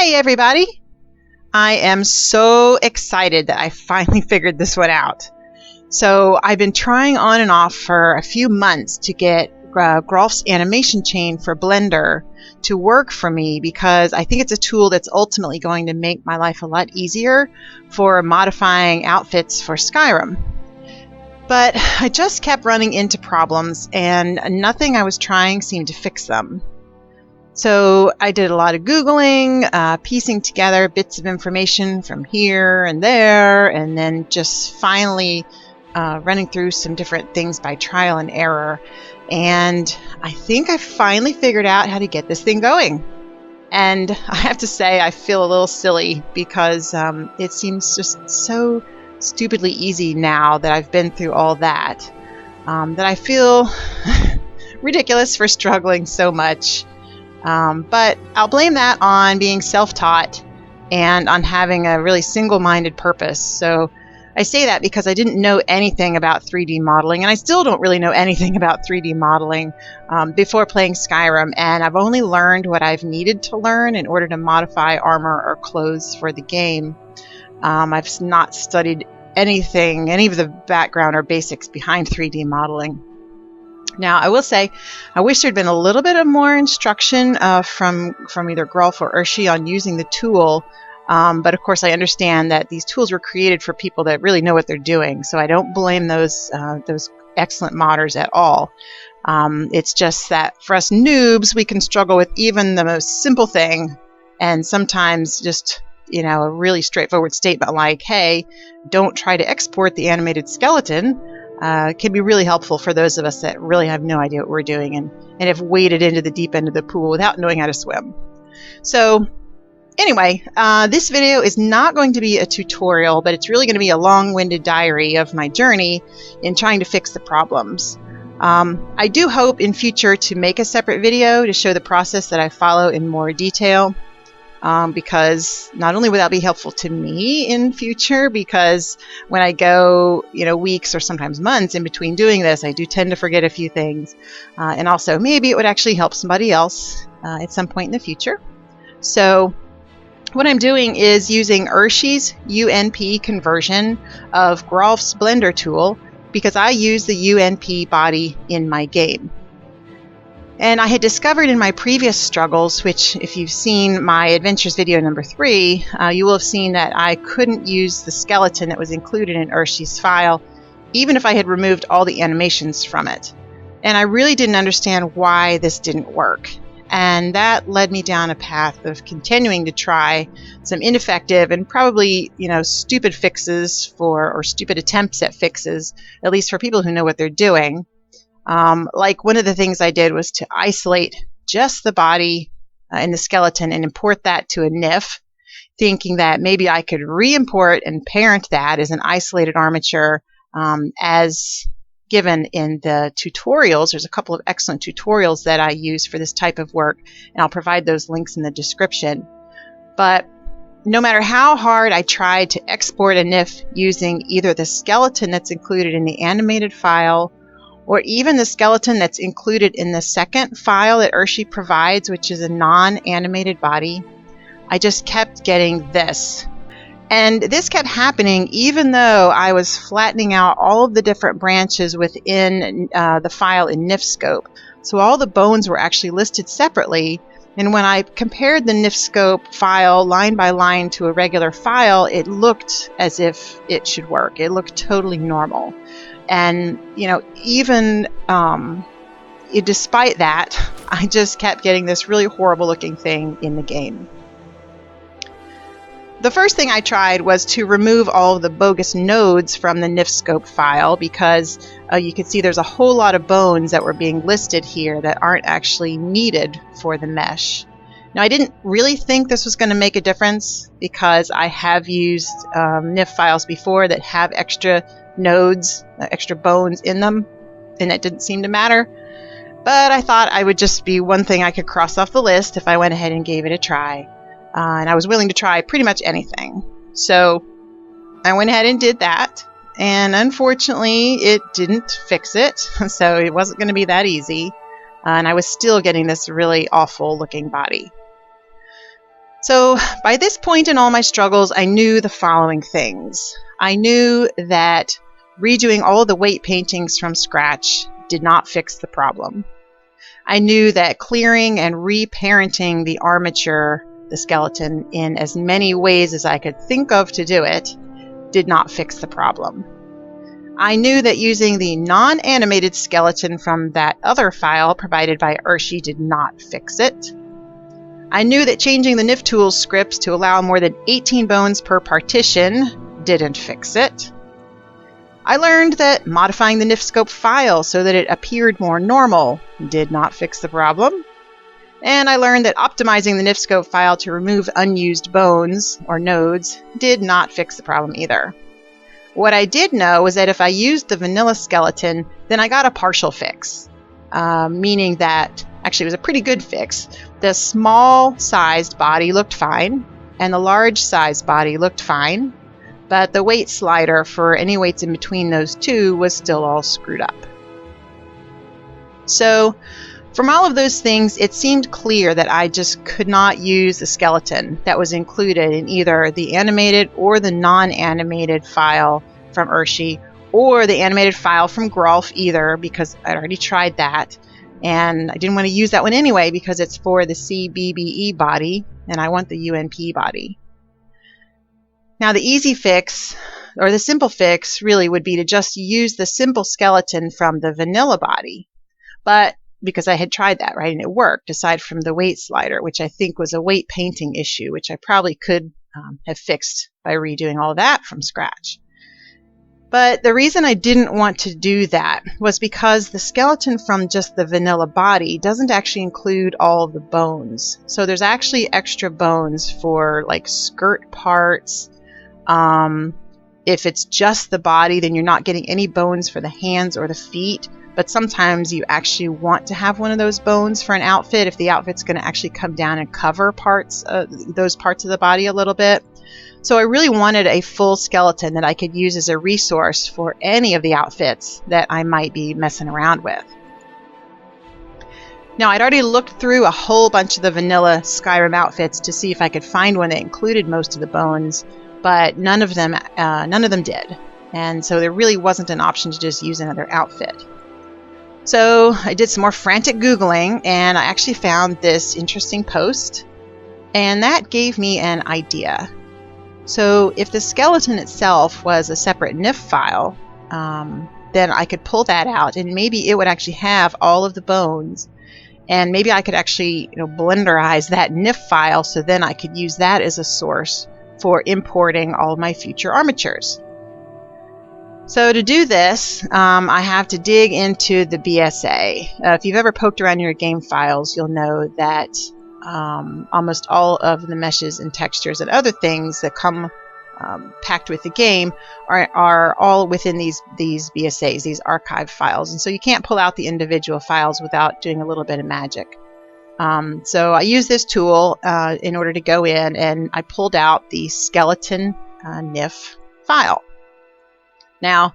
Hi everybody! I am so excited that I finally figured this one out. So I've been trying on and off for a few months to get Growlfs Animation Chain for Blender to work for me because I think it's a tool that's ultimately going to make my life a lot easier for modifying outfits for Skyrim. But I just kept running into problems and nothing I was trying seemed to fix them. So I did a lot of Googling, piecing together bits of information from here and there, and then just finally running through some different things by trial and error. And I think I finally figured out how to get this thing going. And I have to say, I feel a little silly because it seems just so stupidly easy now that I've been through all that, that I feel ridiculous for struggling so much. But I'll blame that on being self-taught and on having a really single-minded purpose. So I say that because I didn't know anything about 3D modeling, and I still don't really know anything about 3D modeling before playing Skyrim, and I've only learned what I've needed to learn in order to modify armor or clothes for the game. I've not studied anything, any of the background or basics behind 3D modeling. Now, I will say, I wish there'd been a little bit of more instruction from either Growlf or Urshi on using the tool, but of course I understand that these tools were created for people that really know what they're doing, so I don't blame those excellent modders at all. It's just that for us noobs, we can struggle with even the most simple thing, and sometimes just a really straightforward statement like, hey, don't try to export the animated skeleton, can be really helpful for those of us that really have no idea what we're doing and have waded into the deep end of the pool without knowing how to swim. So anyway, this video is not going to be a tutorial, but it's really going to be a long-winded diary of my journey in trying to fix the problems. I do hope in future to make a separate video to show the process that I follow in more detail. Because not only would that be helpful to me in future, because when I go, weeks or sometimes months in between doing this, I do tend to forget a few things. And also maybe it would actually help somebody else at some point in the future. So what I'm doing is using Urshi's UNP conversion of Growlf's Blender tool because I use the UNP body in my game. And I had discovered in my previous struggles, which if you've seen my adventures video number 3, you will have seen that I couldn't use the skeleton that was included in Urshi's file, even if I had removed all the animations from it. And I really didn't understand why this didn't work. And that led me down a path of continuing to try some ineffective and probably, stupid fixes or stupid attempts at fixes, at least for people who know what they're doing. Like one of the things I did was to isolate just the body and the skeleton and import that to a NIF, thinking that maybe I could re-import and parent that as an isolated armature as given in the tutorials. There's a couple of excellent tutorials that I use for this type of work, and I'll provide those links in the description. But no matter how hard I tried to export a NIF using either the skeleton that's included in the animated file or even the skeleton that's included in the second file that Urshi provides, which is a non-animated body, I just kept getting this. And this kept happening even though I was flattening out all of the different branches within the file in NIF scope. So all the bones were actually listed separately, and when I compared the NIF scope file line by line to a regular file, it looked as if it should work. It looked totally normal. And, even despite that, I just kept getting this really horrible looking thing in the game. The first thing I tried was to remove all of the bogus nodes from the NIF scope file because you can see there's a whole lot of bones that were being listed here that aren't actually needed for the mesh. Now, I didn't really think this was going to make a difference because I have used NIF files before that have extra nodes, extra bones in them, and it didn't seem to matter. But I thought I would just be one thing I could cross off the list if I went ahead and gave it a try. And I was willing to try pretty much anything. So I went ahead and did that. And unfortunately, it didn't fix it. So it wasn't going to be that easy. And I was still getting this really awful looking body. So by this point in all my struggles, I knew the following things. I knew that redoing all of the weight paintings from scratch did not fix the problem. I knew that clearing and reparenting the armature, the skeleton, in as many ways as I could think of to do it did not fix the problem. I knew that using the non-animated skeleton from that other file provided by Urshi did not fix it. I knew that changing the NIF tools scripts to allow more than 18 bones per partition didn't fix it. I learned that modifying the NIF scope file so that it appeared more normal did not fix the problem. And I learned that optimizing the NIF scope file to remove unused bones, or nodes, did not fix the problem either. What I did know was that if I used the vanilla skeleton, then I got a partial fix, meaning that actually it was a pretty good fix. The small-sized body looked fine, and the large-sized body looked fine, but the weight slider for any weights in between those two was still all screwed up. So, from all of those things, it seemed clear that I just could not use the skeleton that was included in either the animated or the non-animated file from Urshi, or the animated file from Growlf either, because I'd already tried that. And I didn't want to use that one anyway because it's for the CBBE body, and I want the UNP body. Now the easy fix, or the simple fix, really would be to just use the simple skeleton from the vanilla body. But because I had tried that, right, and it worked, aside from the weight slider, which I think was a weight painting issue, which I probably could have fixed by redoing all of that from scratch. But the reason I didn't want to do that was because the skeleton from just the vanilla body doesn't actually include all of the bones. So there's actually extra bones for like skirt parts. If it's just the body, then you're not getting any bones for the hands or the feet. But sometimes you actually want to have one of those bones for an outfit if the outfit's going to actually come down and cover those parts of the body a little bit. So I really wanted a full skeleton that I could use as a resource for any of the outfits that I might be messing around with. Now, I'd already looked through a whole bunch of the vanilla Skyrim outfits to see if I could find one that included most of the bones, but none of them did. And so there really wasn't an option to just use another outfit. So I did some more frantic Googling, and I actually found this interesting post, and that gave me an idea. So if the skeleton itself was a separate NIF file, then I could pull that out, and maybe it would actually have all of the bones, and maybe I could actually blenderize that NIF file, so then I could use that as a source for importing all of my future armatures. So to do this, I have to dig into the BSA. If you've ever poked around your game files, you'll know that almost all of the meshes and textures and other things that come packed with the game are all within these BSAs, these archive files. And so you can't pull out the individual files without doing a little bit of magic. So I use this tool in order to go in, and I pulled out the skeleton NIF file. Now,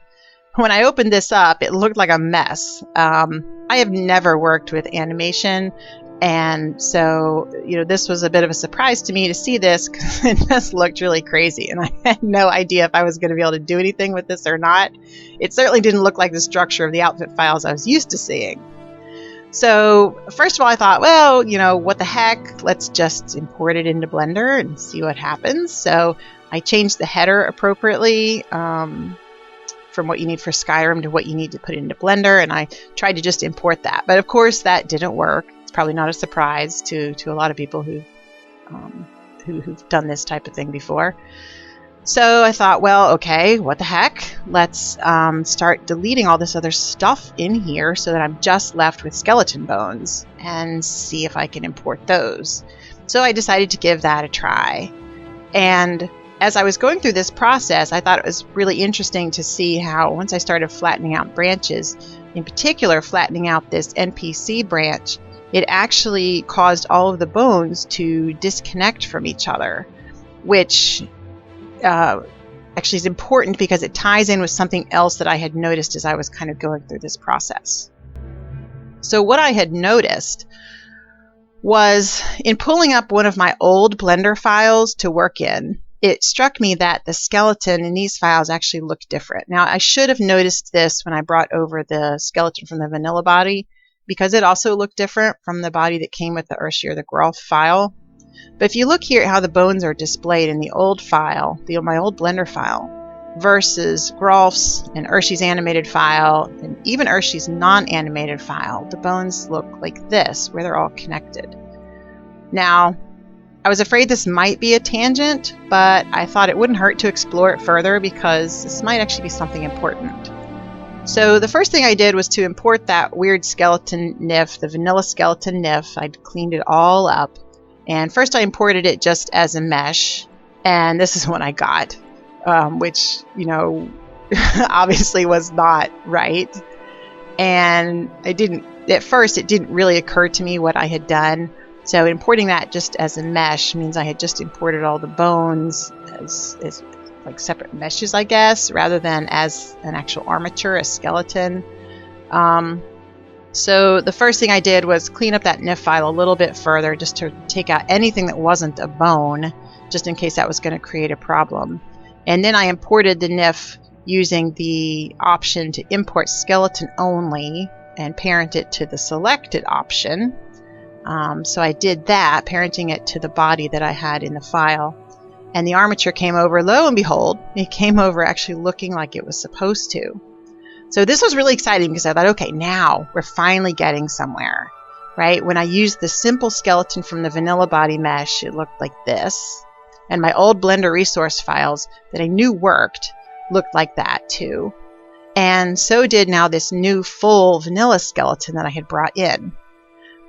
when I opened this up, it looked like a mess. I have never worked with animation, and so this was a bit of a surprise to me to see this, because it just looked really crazy, and I had no idea if I was going to be able to do anything with this or not. It certainly didn't look like the structure of the outfit files I was used to seeing. So first of all, I thought, well, what the heck? Let's just import it into Blender and see what happens. So I changed the header appropriately from what you need for Skyrim to what you need to put into Blender, and I tried to just import that. But of course, that didn't work. It's probably not a surprise to a lot of people who've done this type of thing before. So I thought, well, okay, what the heck? Let's start deleting all this other stuff in here so that I'm just left with skeleton bones, and see if I can import those. So I decided to give that a try. And as I was going through this process, I thought it was really interesting to see how once I started flattening out branches, in particular flattening out this NPC branch, it actually caused all of the bones to disconnect from each other, which actually is important because it ties in with something else that I had noticed as I was kind of going through this process. So what I had noticed was in pulling up one of my old Blender files to work in, it struck me that the skeleton in these files actually looked different. Now, I should have noticed this when I brought over the skeleton from the vanilla body, because it also looked different from the body that came with the Urshi or the Growlf file. But if you look here at how the bones are displayed in the old file, my old Blender file, versus Growlfs and Urshi's animated file, and even Urshi's non-animated file, the bones look like this, where they're all connected. Now, I was afraid this might be a tangent, but I thought it wouldn't hurt to explore it further because this might actually be something important. So the first thing I did was to import that weird skeleton NIF, the vanilla skeleton NIF. I'd cleaned it all up. And first I imported it just as a mesh, and this is what I got. Which, obviously was not right. And at first it didn't really occur to me what I had done. So importing that just as a mesh means I had just imported all the bones as like separate meshes, I guess, rather than as an actual armature, a skeleton. So the first thing I did was clean up that NIF file a little bit further, just to take out anything that wasn't a bone, just in case that was going to create a problem. And then I imported the NIF using the option to import skeleton only and parent it to the selected option. So I did that, parenting it to the body that I had in the file. And the armature came over, lo and behold, it came over actually looking like it was supposed to. So this was really exciting because I thought, okay, now we're finally getting somewhere, right? When I used the simple skeleton from the vanilla body mesh, it looked like this. And my old Blender resource files that I knew worked looked like that too. And so did now this new full vanilla skeleton that I had brought in.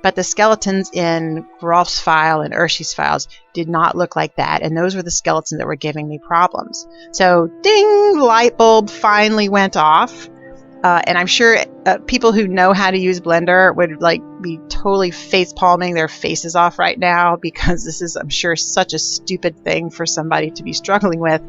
But the skeletons in Growlf's file and Urshi's files did not look like that, and those were the skeletons that were giving me problems. So ding, light bulb finally went off. And I'm sure people who know how to use Blender would be totally face palming their faces off right now, because this is, I'm sure, such a stupid thing for somebody to be struggling with.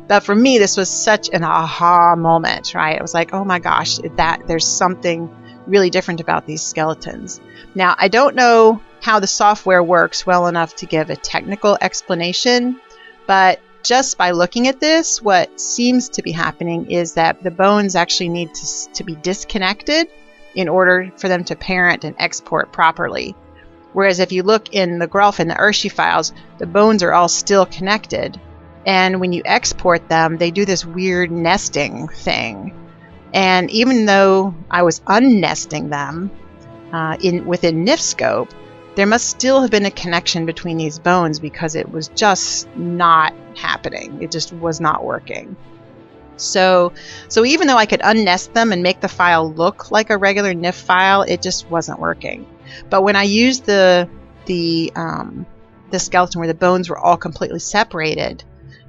But for me, this was such an aha moment, right? It was like, oh my gosh, there's something really different about these skeletons. Now, I don't know how the software works well enough to give a technical explanation, but just by looking at this, what seems to be happening is that the bones actually need to be disconnected in order for them to parent and export properly. Whereas if you look in the Growlf and the Urshi files, the bones are all still connected. And when you export them, they do this weird nesting thing. And even though I was unnesting them within NIF scope, there must still have been a connection between these bones, because it was just not happening. It just was not working. So even though I could unnest them and make the file look like a regular NIF file, it just wasn't working. But when I used the skeleton where the bones were all completely separated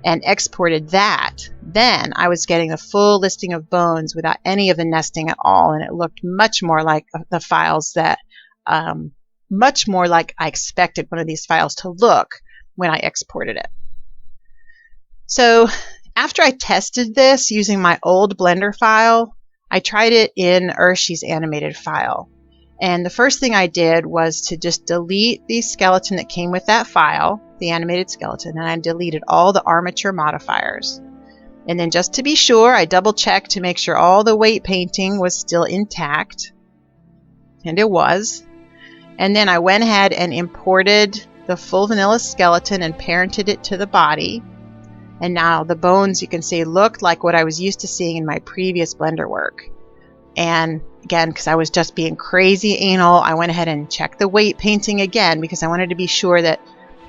and exported that, then I was getting a full listing of bones without any of the nesting at all, and it looked much more like the files that much more like I expected one of these files to look when I exported it. So after I tested this using my old Blender file, I tried it in Urshi's animated file. And the first thing I did was to just delete the skeleton that came with that file, the animated skeleton, and I deleted all the armature modifiers. And then just to be sure, I double checked to make sure all the weight painting was still intact. And it was. And then I went ahead and imported the full vanilla skeleton and parented it to the body. And now the bones, you can see, looked like what I was used to seeing in my previous Blender work. And again, because I was just being crazy anal, I went ahead and checked the weight painting again, because I wanted to be sure that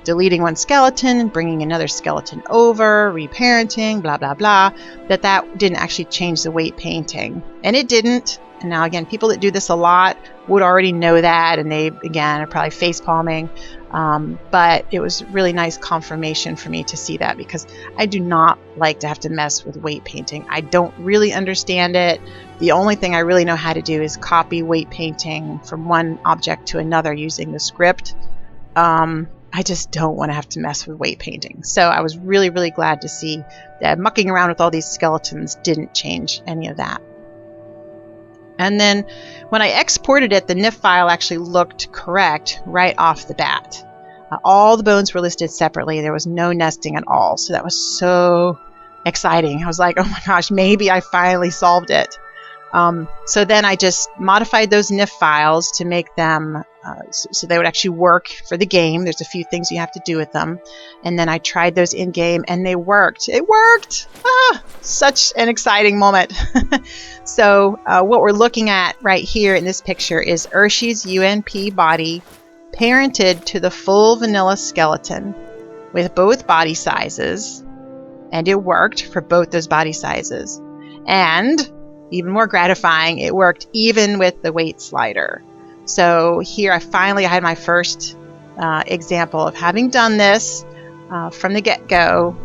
deleting one skeleton, bringing another skeleton over, reparenting, blah, blah, blah, that didn't actually change the weight painting. And it didn't. And now, again, people that do this a lot would already know that, and they, again, are probably face palming. But it was really nice confirmation for me to see that, because I do not like to have to mess with weight painting. I don't really understand it. The only thing I really know how to do is copy weight painting from one object to another using the script. I just don't want to have to mess with weight painting. So I was really, really glad to see that mucking around with all these skeletons didn't change any of that. And then when I exported it, the NIF file actually looked correct right off the bat. All the bones were listed separately. There was no nesting at all. So that was so exciting. I was like, oh my gosh, maybe I finally solved it. So then I just modified those NIF files to make them so they would actually work for the game. There's a few things you have to do with them. And then I tried those in game and they worked. It worked! Such an exciting moment. So what we're looking at right here in this picture is Urshi's UNP body parented to the full vanilla skeleton with both body sizes. And it worked for both those body sizes. And even more gratifying, it worked even with the weight slider. So here I had my first example of having done this from the get-go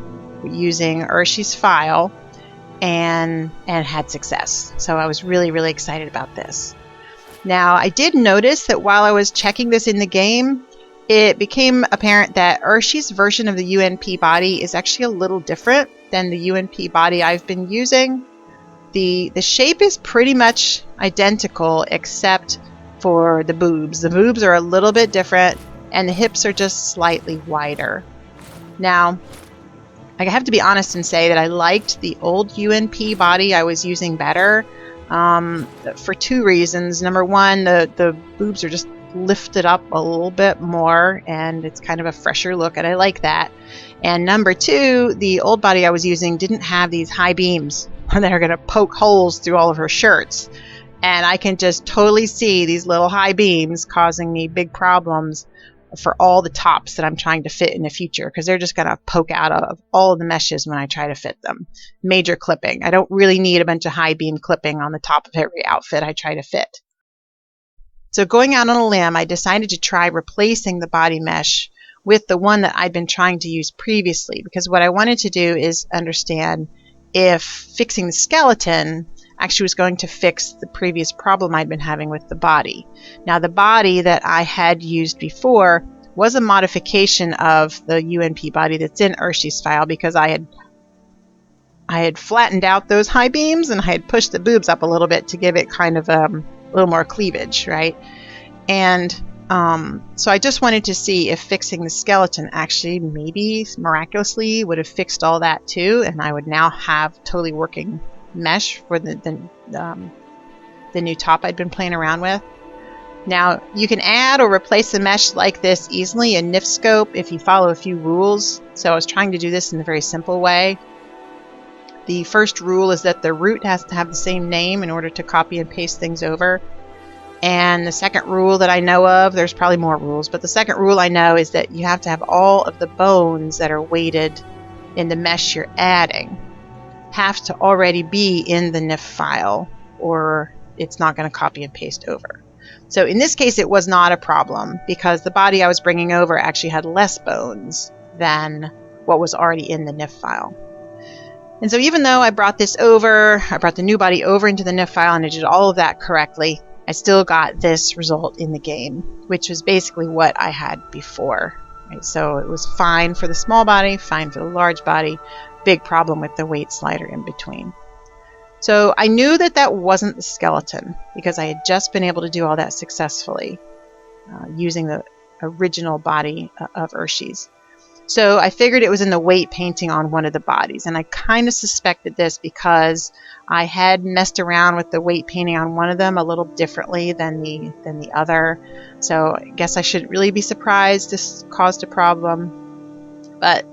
using Urshi's file and had success. So I was really, really excited about this. Now I did notice that while I was checking this in the game, it became apparent that Urshi's version of the UNP body is actually a little different than the UNP body I've been using. The shape is pretty much identical except for the boobs. The boobs are a little bit different and the hips are just slightly wider. Now, I have to be honest and say that I liked the old UNP body I was using better for two reasons. Number one, the boobs are just lifted up a little bit more and it's kind of a fresher look and I like that. And number two, the old body I was using didn't have these high beams that are going to poke holes through all of her shirts. And I can just totally see these little high beams causing me big problems for all the tops that I'm trying to fit in the future because they're just going to poke out of all of the meshes when I try to fit them. Major clipping. I don't really need a bunch of high beam clipping on the top of every outfit I try to fit. So going out on a limb, I decided to try replacing the body mesh with the one that I'd been trying to use previously because what I wanted to do is understand if fixing the skeleton actually was going to fix the previous problem I'd been having with the body. Now the body that I had used before was a modification of the UNP body that's in Urshi's file because I had flattened out those high beams and I had pushed the boobs up a little bit to give it kind of a little more cleavage, right? And so I just wanted to see if fixing the skeleton actually maybe miraculously would have fixed all that too, and I would now have totally working mesh for the new top I'd been playing around with. Now you can add or replace a mesh like this easily in NifScope if you follow a few rules. So I was trying to do this in a very simple way. The first rule is that the root has to have the same name in order to copy and paste things over. And the second rule that I know of, there's probably more rules, but the second rule I know is that you have to have all of the bones that are weighted in the mesh you're adding have to already be in the NIF file or it's not going to copy and paste over. So in this case it was not a problem because the body I was bringing over actually had less bones than what was already in the NIF file. And so even though I brought the new body over into the NIF file and I did all of that correctly, I still got this result in the game, which was basically what I had before. Right? So it was fine for the small body, fine for the large body, big problem with the weight slider in between. So I knew that that wasn't the skeleton because I had just been able to do all that successfully using the original body of Urshi's. So I figured it was in the weight painting on one of the bodies, and I kind of suspected this because I had messed around with the weight painting on one of them a little differently than the other. So I guess I shouldn't really be surprised this caused a problem. But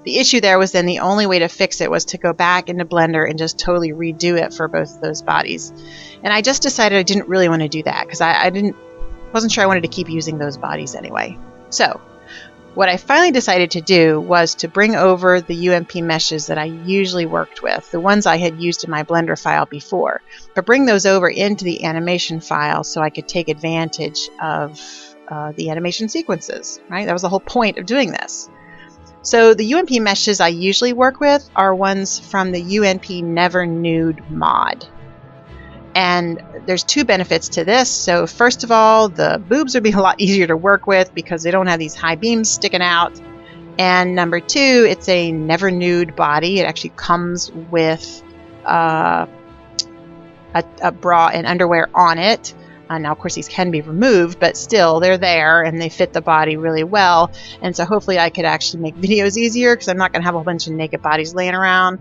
the issue there was then the only way to fix it was to go back into Blender and just totally redo it for both of those bodies. And I just decided I didn't really want to do that because I wasn't sure I wanted to keep using those bodies anyway. So what I finally decided to do was to bring over the UNP meshes that I usually worked with, the ones I had used in my Blender file before, but bring those over into the animation file so I could take advantage of the animation sequences, right? That was the whole point of doing this. So the UNP meshes I usually work with are ones from the UNP Nevernude mod. And there's two benefits to this. So first of all, the boobs would be a lot easier to work with because they don't have these high beams sticking out. And number two, it's a Nevernude body. It actually comes with a bra and underwear on it. Now, of course, these can be removed, but still, they're there and they fit the body really well. And so hopefully I could actually make videos easier because I'm not going to have a whole bunch of naked bodies laying around.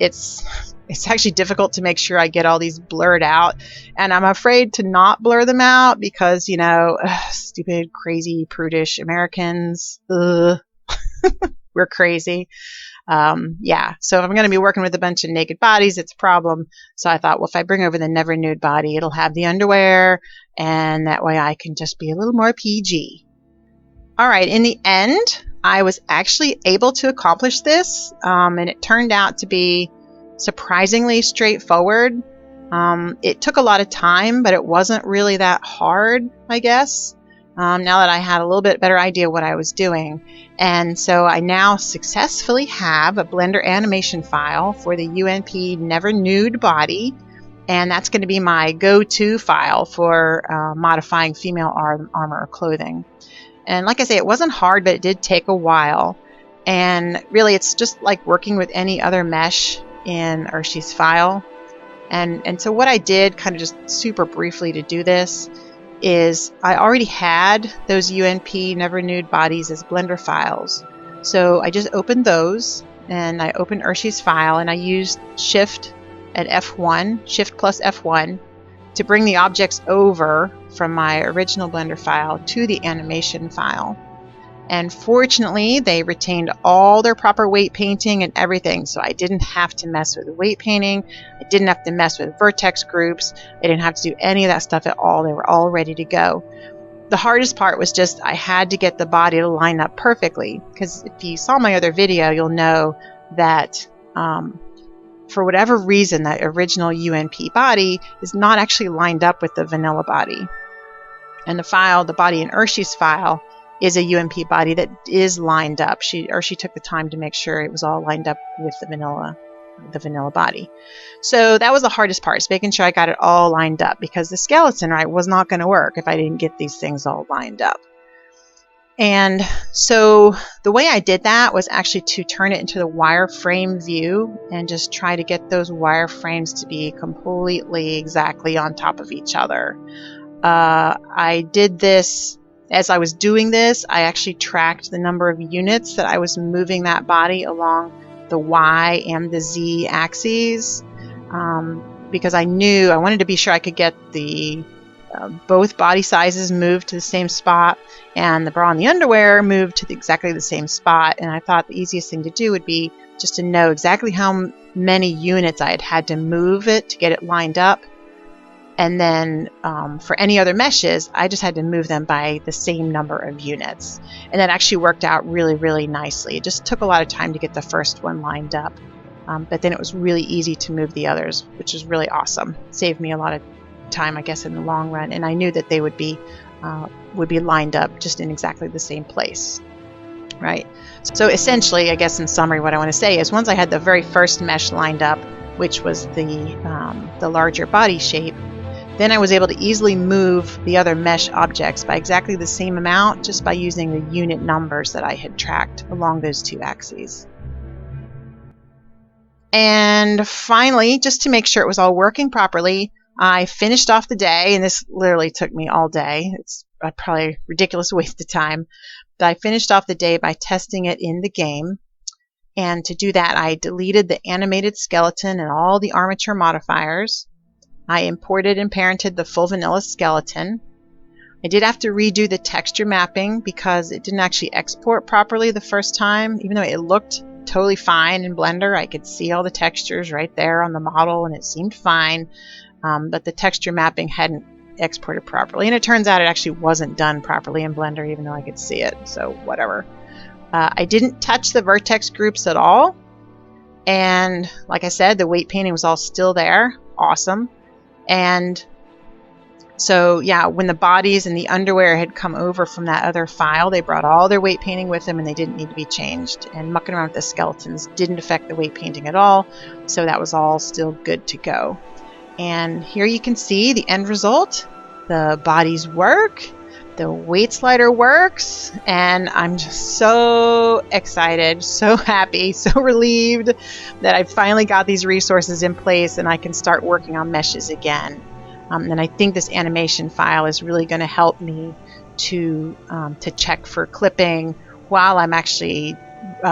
It's actually difficult to make sure I get all these blurred out. And I'm afraid to not blur them out because, you know, stupid, crazy, prudish Americans. Ugh. We're crazy. Yeah, so if I'm going to be working with a bunch of naked bodies, it's a problem. So I thought, well, if I bring over the Nevernude body, it'll have the underwear, and that way I can just be a little more PG. All right, in the end, I was actually able to accomplish this, and it turned out to be surprisingly straightforward. It took a lot of time, but it wasn't really that hard, I guess. Now that I had a little bit better idea what I was doing. And so I now successfully have a Blender animation file for the UNP Nevernude body, and that's going to be my go-to file for modifying female armor or clothing. And like I say, it wasn't hard, but it did take a while. And really, it's just like working with any other mesh in Urshi's file. And so what I did, kind of just super briefly to do this, is I already had those UNP Nevernude bodies as Blender files. So I just opened those, and I opened Urshi's file, and I used Shift and F1, Shift plus F1, to bring the objects over from my original Blender file to the animation file. And fortunately, they retained all their proper weight painting and everything, so I didn't have to mess with weight painting. I didn't have to mess with vertex groups. I didn't have to do any of that stuff at all. They were all ready to go. The hardest part was just I had to get the body to line up perfectly, because if you saw my other video, you'll know that for whatever reason, that original UNP body is not actually lined up with the vanilla body. And the body in Urshi's file, is a UNP body that is lined up. She took the time to make sure it was all lined up with the vanilla body. So that was the hardest part, is making sure I got it all lined up, because the skeleton, right, was not going to work if I didn't get these things all lined up. And so the way I did that was actually to turn it into the wireframe view and just try to get those wireframes to be completely exactly on top of each other. I did this. As I was doing this, I actually tracked the number of units that I was moving that body along the Y and the Z axes, because I wanted to be sure I could get the both body sizes moved to the same spot, and the bra and the underwear moved to exactly the same spot. And I thought the easiest thing to do would be just to know exactly how many units I had to move it to get it lined up. And then for any other meshes, I just had to move them by the same number of units. And that actually worked out really, really nicely. It just took a lot of time to get the first one lined up. But then it was really easy to move the others, which was really awesome. It saved me a lot of time, I guess, in the long run. And I knew that they would be lined up just in exactly the same place. Right? So essentially, I guess in summary, what I want to say is once I had the very first mesh lined up, which was the larger body shape, then I was able to easily move the other mesh objects by exactly the same amount, just by using the unit numbers that I had tracked along those two axes. And finally, just to make sure it was all working properly, I finished off the day, and this literally took me all day. It's probably a ridiculous waste of time. But I finished off the day by testing it in the game. And to do that, I deleted the animated skeleton and all the armature modifiers. I imported and parented the full vanilla skeleton. I did have to redo the texture mapping because it didn't actually export properly the first time. Even though it looked totally fine in Blender, I could see all the textures right there on the model and it seemed fine. But the texture mapping hadn't exported properly. And it turns out it actually wasn't done properly in Blender, even though I could see it. So whatever. I didn't touch the vertex groups at all. And like I said, the weight painting was all still there. Awesome. And so, yeah, when the bodies and the underwear had come over from that other file, they brought all their weight painting with them and they didn't need to be changed. And mucking around with the skeletons didn't affect the weight painting at all. So that was all still good to go. And here you can see the end result. The bodies work. The weight slider works, and I'm just so excited, so happy, so relieved that I finally got these resources in place and I can start working on meshes again. And I think this animation file is really going to help me to check for clipping while I'm actually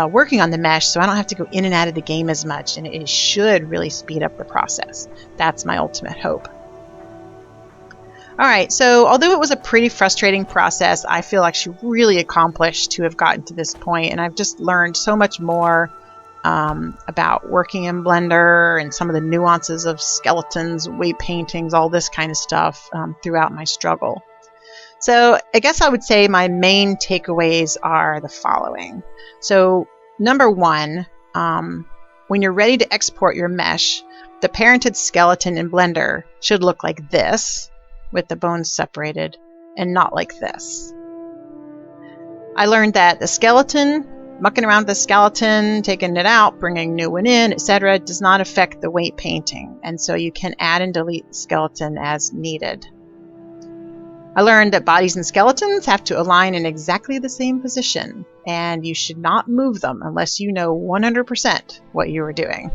working on the mesh, so I don't have to go in and out of the game as much, and it should really speed up the process. That's my ultimate hope. Alright, so although it was a pretty frustrating process, I feel actually really accomplished to have gotten to this point, and I've just learned so much more about working in Blender and some of the nuances of skeletons, weight paintings, all this kind of stuff throughout my struggle. So I guess I would say my main takeaways are the following. So number one, when you're ready to export your mesh, the parented skeleton in Blender should look like this, with the bones separated, and not like this. I learned that the skeleton, mucking around with the skeleton, taking it out, bringing new one in, etc., does not affect the weight painting, and so you can add and delete the skeleton as needed. I learned that bodies and skeletons have to align in exactly the same position, and you should not move them unless you know 100% what you are doing.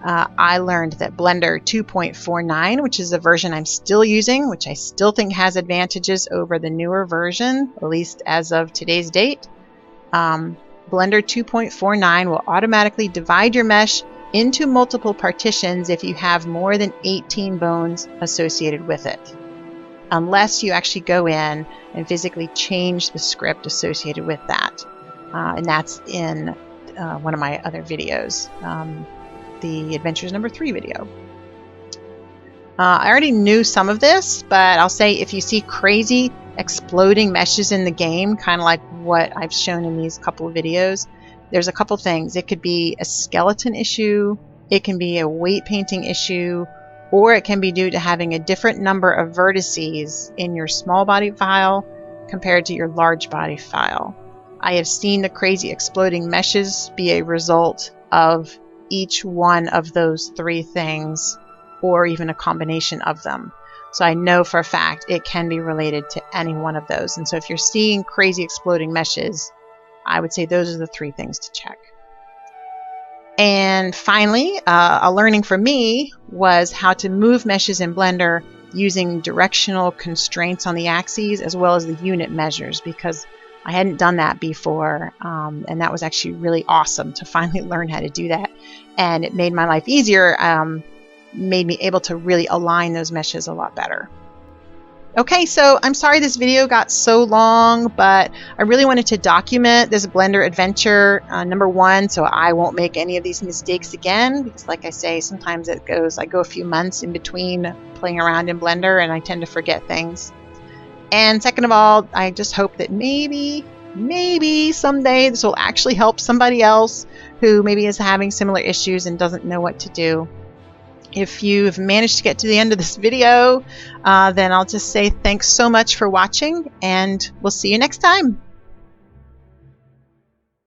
I learned that Blender 2.49, which is the version I'm still using, which I still think has advantages over the newer version, at least as of today's date. Blender 2.49 will automatically divide your mesh into multiple partitions if you have more than 18 bones associated with it, unless you actually go in and physically change the script associated with that. And that's in one of my other videos. The Adventures number 3 video. I already knew some of this, but I'll say if you see crazy exploding meshes in the game, kind of like what I've shown in these couple of videos, there's a couple things. It could be a skeleton issue, it can be a weight painting issue, or it can be due to having a different number of vertices in your small body file compared to your large body file. I have seen the crazy exploding meshes be a result of each one of those three things, or even a combination of them. So I know for a fact it can be related to any one of those. And so if you're seeing crazy exploding meshes, I would say those are the three things to check. And finally, a learning for me was how to move meshes in Blender using directional constraints on the axes as well as the unit measures, because I hadn't done that before, and that was actually really awesome to finally learn how to do that. And it made my life easier, made me able to really align those meshes a lot better. Okay, so I'm sorry this video got so long, but I really wanted to document this Blender adventure, number one, so I won't make any of these mistakes again, because like I say, sometimes I go a few months in between playing around in Blender and I tend to forget things. And second of all, I just hope that maybe someday this will actually help somebody else who maybe is having similar issues and doesn't know what to do. If you've managed to get to the end of this video, then I'll just say thanks so much for watching, and we'll see you next time.